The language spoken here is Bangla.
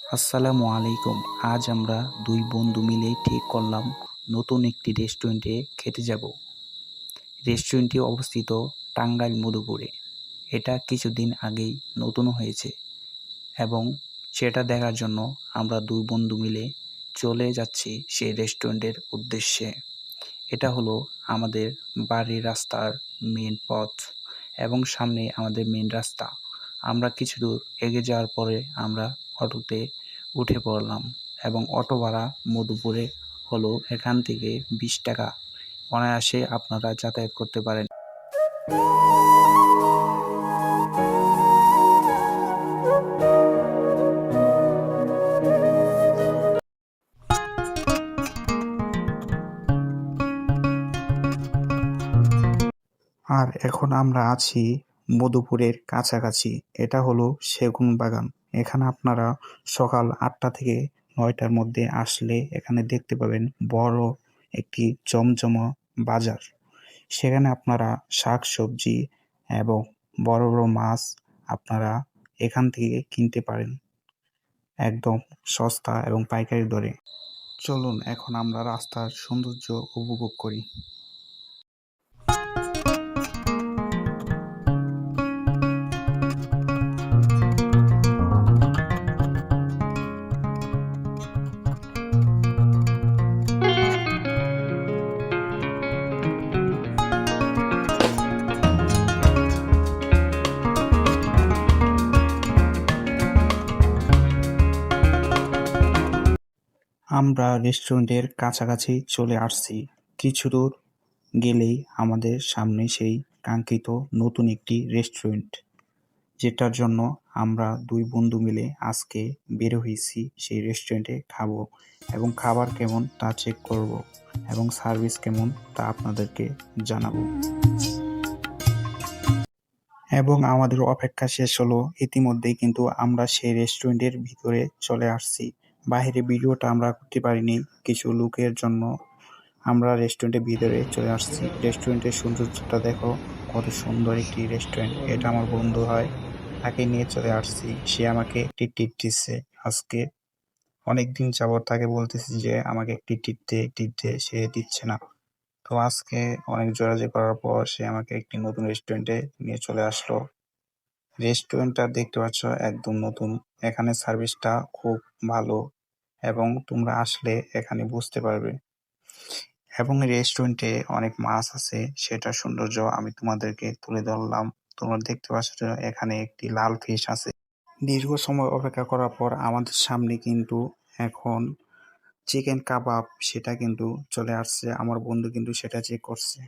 আসসালামু আলাইকুম। আজ আমরা দুই বন্ধু মিলে ঠিক করলাম নতুন একটি রেস্টুরেন্টে খেতে যাব। রেস্টুরেন্টটি অবস্থিত টাঙ্গাইল মধুপুরে। এটা কিছুদিন আগেই নতুন হয়েছে এবং সেটা দেখার জন্য আমরা দুই বন্ধু মিলে চলে যাচ্ছি সেই রেস্টুরেন্টের উদ্দেশ্যে। এটা হলো আমাদের বাড়ির রাস্তার মেন পথ এবং সামনে আমাদের মেন রাস্তা। আমরা কিছু দূর এগিয়ে যাওয়ার পরে আমরা অটোতে উঠে পড়লাম এবং অটো ভাড়া মধুপুরে হলো এখান থেকে 20 টাকা। অনায়াসে আপনারা যাতায়াত করতে পারেন। আর এখন আমরা আছি মধুপুরের কাছাকাছি। এটা হলো সেগুন বাগান। এখানে আপনারা সকাল 8টা থেকে 9টার মধ্যে আসলে এখানে দেখতে পাবেন বড় একটি জমজমা বাজার। সেখানে আপনারা শাকসবজি এবং বড় বড় মাছ আপনারা এখান থেকে কিনতে পারেন একদম সস্তা এবং পাইকারি দরে। চলুন এখন আমরা রাস্তার সৌন্দর্য উপভোগ করি। আমরা রেস্টুরেন্টের কাছাকাছি চলে আসছি। কিছু দূর গেলেই আমাদের সামনে সেই কাঙ্ক্ষিত নতুন একটি রেস্টুরেন্ট, যেটার জন্য আমরা দুই বন্ধু মিলে আজকে বের হয়েছি সেই রেস্টুরেন্টে খাবো এবং খাবার কেমন তা চেক করব এবং সার্ভিস কেমন তা আপনাদেরকে জানাবো। এবং আমাদের অপেক্ষা শেষ হলো ইতিমধ্যেই, কিন্তু আমরা সেই রেস্টুরেন্টের ভিতরে চলে আসছি। বাইরে ভিডিওটা আমরা করতে পারিনি কিছু লোকের জন্য। আমরা রেস্টুরেন্টের ভিতরে চলে আসছি। রেস্টুরেন্টের সৌন্দর্যটা দেখো, কত সুন্দর একটি রেস্টুরেন্ট। এটা আমার বন্ধু হয়, তাকে নিয়ে চলে আসছি। সে আমাকে একটি টিপ দিচ্ছে আজকে। অনেকদিন যাবত তাকে বলতেছি যে আমাকে একটি টিপ দে, সে দিচ্ছে না। তো আজকে অনেক জোরাজুরি করার পর সে আমাকে একটি নতুন রেস্টুরেন্টে নিয়ে চলে আসলো। রেস্টুরেন্টটা দেখতে পাচ্ছ একদম নতুন। এখানে সার্ভিসটা খুব ভালো এবং তোমরা আসলে এখানে বুঝতে পারবে। এবং রেস্টুরেন্টে অনেক মাছ আছে, সেটার সৌন্দর্য আমি তোমাদেরকে তুলে ধরলাম। তোমরা দেখতে পাচ্ছ যে এখানে একটি লাল ফিশ আছে। দীর্ঘ সময় অপেক্ষা করার পর আমাদের সামনে কিন্তু এখন চিকেন কাবাব সেটা কিন্তু চলে আসছে। আমার বন্ধু কিন্তু সেটা চেক করছে।